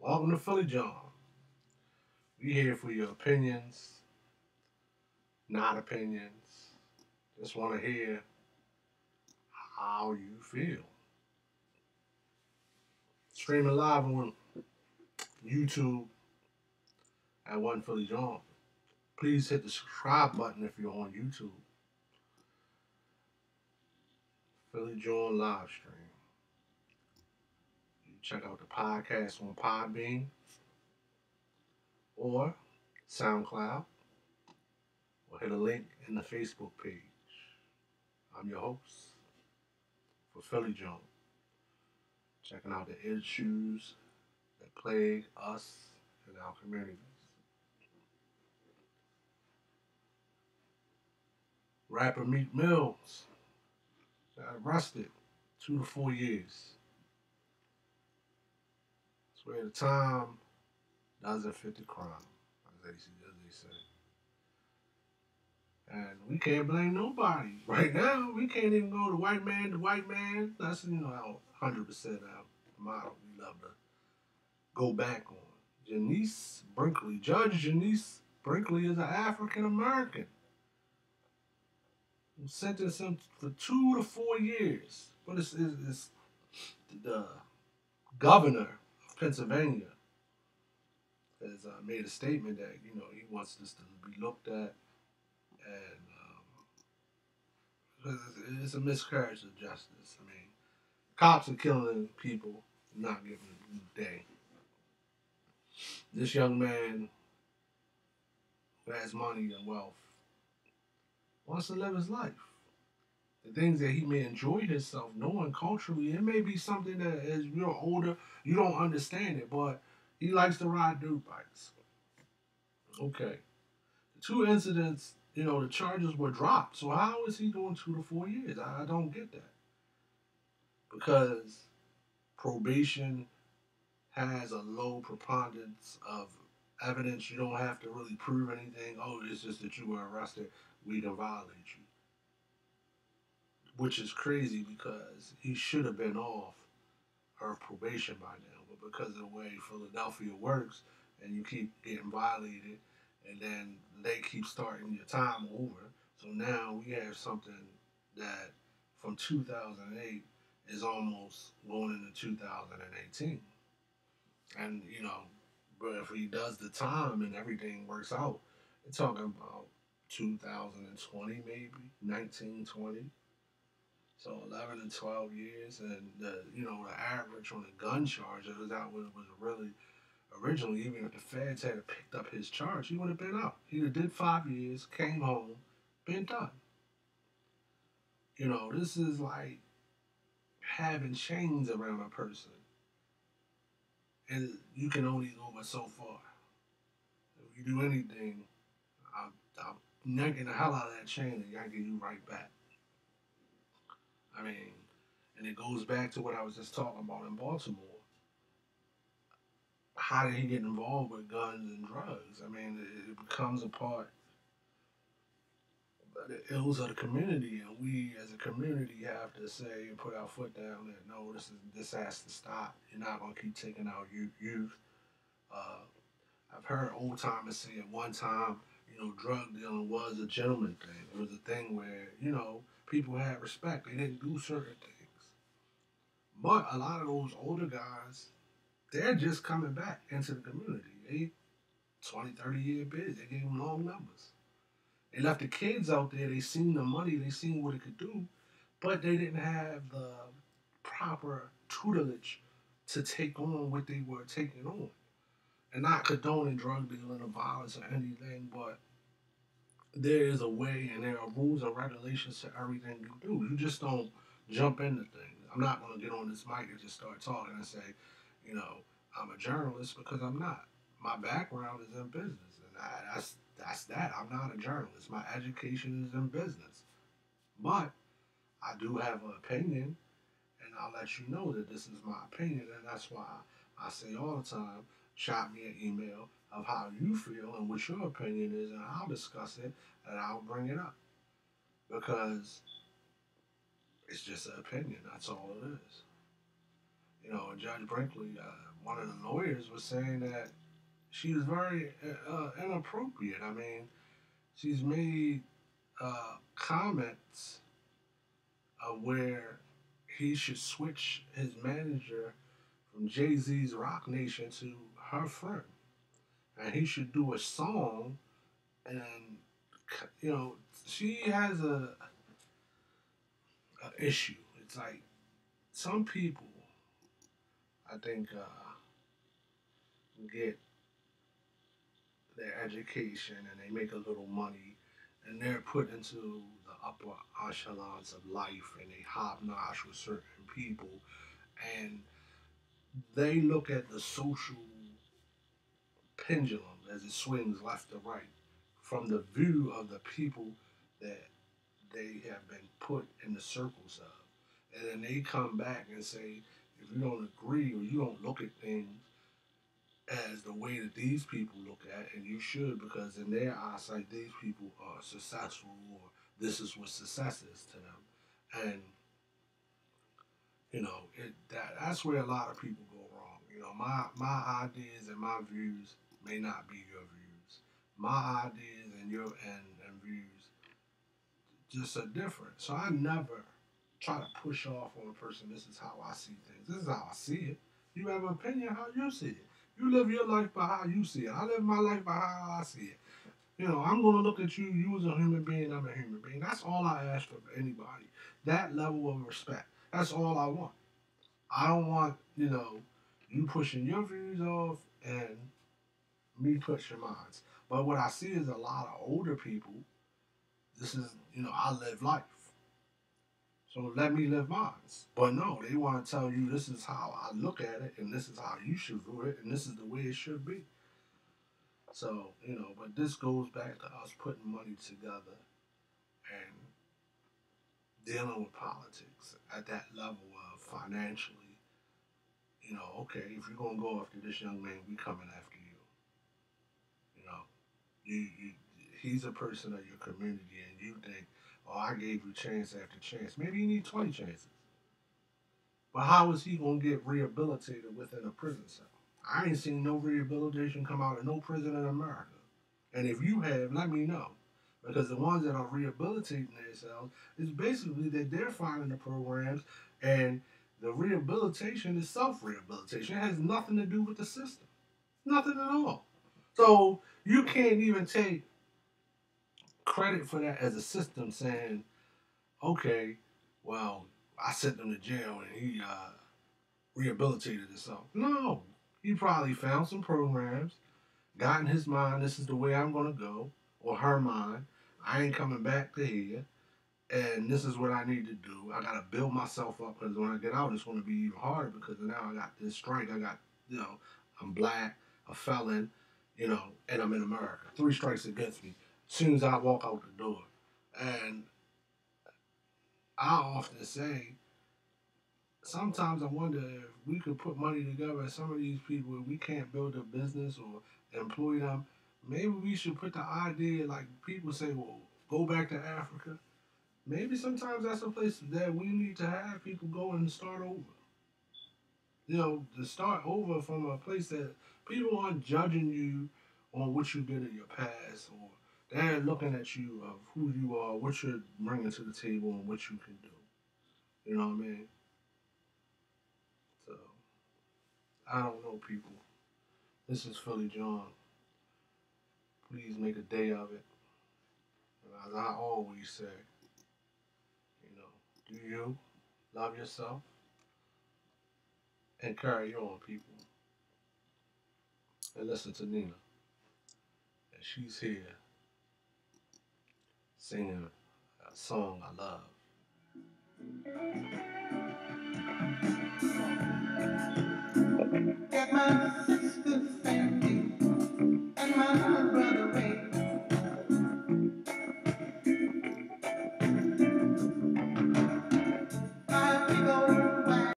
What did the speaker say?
Welcome to Philly Jawn. We here for your opinions, not opinions. Just want to hear how you feel. Streaming live on YouTube at One Philly Jawn. Please hit the subscribe button if you're on YouTube. Philly Jawn live stream. You check out the podcast on Podbean or SoundCloud or hit a link in the Facebook page. I'm your host for Philly Jawn. Checking out the issues that plague us and our communities. Rapper Meek Mills got arrested 2 to 4 years. Swear the time doesn't fit the crime, as they say. And we can't blame nobody. Right now, we can't even go to white man to white man. That's, 100% our model we love to go back on. Judge Janice Brinkley is an African American. Sentenced him for 2 to 4 years. But it's the governor of Pennsylvania has made a statement that he wants this to be looked at, and it's a miscarriage of justice. I mean, cops are killing people, not giving them a day. This young man who has money and wealth wants to live his life. The things that he may enjoy himself knowing culturally, it may be something that as you're older, you don't understand it, but he likes to ride dirt bikes. Okay. The two incidents, the charges were dropped. So how is he doing 2 to 4 years? I don't get that. Because probation has a low preponderance of evidence. You don't have to really prove anything. Oh, it's just that you were arrested. We can violate you. Which is crazy because he should have been off her probation by now. But because of the way Philadelphia works and you keep getting violated and then they keep starting your time over. So now we have something that from 2008 is almost going into 2018. And, but if he does the time and everything works out, we're talking about 2020 maybe, 1920. So 11 and 12 years, and the average on the gun charge that was really originally, even if the feds had picked up his charge, he would have been out. He did 5 years, came home, been done. This is like having chains around a person, and you can only go but so far. If you do anything, I'll yanking the hell out of that chain and yanking you right back. I mean, and it goes back to what I was just talking about in Baltimore. How did he get involved with guns and drugs? I mean, it becomes a part of the ills of the community, and we as a community have to say and put our foot down that no, this has to stop. You're not gonna keep taking out youth. Uh, I've heard old timers say at one time, drug dealing was a gentleman thing. It was a thing where people had respect. They didn't do certain things, but a lot of those older guys, they're just coming back into the community. They 20, 30 year bids. They gave them long numbers. They left the kids out there. They seen the money. They seen what it could do, but they didn't have the proper tutelage to take on what they were taking on. And not condoning drug dealing or violence or anything, but there is a way and there are rules and regulations to everything you do. You just don't jump into things. I'm not going to get on this mic and just start talking and say, you know, I'm a journalist because I'm not. My background is in business, and that's that. I'm not a journalist. My education is in business, but I do have an opinion, and I'll let you know that this is my opinion, and that's why I say all the time, shot me an email of how you feel and what your opinion is, and I'll discuss it and I'll bring it up because it's just an opinion. That's all it is. And Judge Brinkley one of the lawyers was saying that she was very inappropriate. I mean, she's made comments where he should switch his manager from Jay Z's Rock Nation to her friend, and he should do a song. And you know, she has a issue. It's like some people, I think, get their education and they make a little money, and they're put into the upper echelons of life, and they hobnosh with certain people, and they look at the social pendulum as it swings left to right from the view of the people that they have been put in the circles of. And then they come back and say, if you don't agree or you don't look at things as the way that these people look at, and you should, because in their eyesight, these people are successful, or this is what success is to them. And that's where a lot of people go wrong. My ideas and my views may not be your views. My ideas and your and views just are different. So I never try to push off on a person. This is how I see things. This is how I see it. You have an opinion how you see it. You live your life by how you see it. I live my life by how I see it. I'm going to look at you. You as a human being. I'm a human being. That's all I ask for anybody. That level of respect. That's all I want. I don't want, you pushing your views off and me pushing mine. But what I see is a lot of older people. This is, I live life. So let me live mine. But no, they want to tell you this is how I look at it, and this is how you should do it, and this is the way it should be. So, but this goes back to us putting money together and dealing with politics at that level of financially. Okay, if you're gonna go after this young man, we coming after you. You know, you he's a person of your community, and you think, oh, I gave you chance after chance. Maybe you need 20 chances. But how is he gonna get rehabilitated within a prison cell? I ain't seen no rehabilitation come out of no prison in America. And if you have, let me know. Because the ones that are rehabilitating themselves is basically that they're finding the programs, and the rehabilitation is self rehabilitation. It has nothing to do with the system. Nothing at all. So you can't even take credit for that as a system saying, okay, well, I sent him to jail and he rehabilitated himself. No. He probably found some programs, got in his mind, this is the way I'm going to go, or her mind, I ain't coming back to here, and this is what I need to do. I got to build myself up, because when I get out, it's going to be even harder, because now I got this strike. I got, I'm black, a felon, and I'm in America. 3 strikes against me as soon as I walk out the door. And I often say, sometimes I wonder if we could put money together and some of these people, if we can't build a business or employ them, maybe we should put the idea, like people say, well, go back to Africa. Maybe sometimes that's a place that we need to have people go and start over. To start over from a place that people aren't judging you on what you did in your past, or they're looking at you of who you are, what you're bringing to the table, and what you can do. You know what I mean? So, I don't know, people. This is Philly Jawn. Please make a day of it. As I always say, do you love yourself and carry on, people. And listen to Nina. And she's here singing a song I love. Get my sister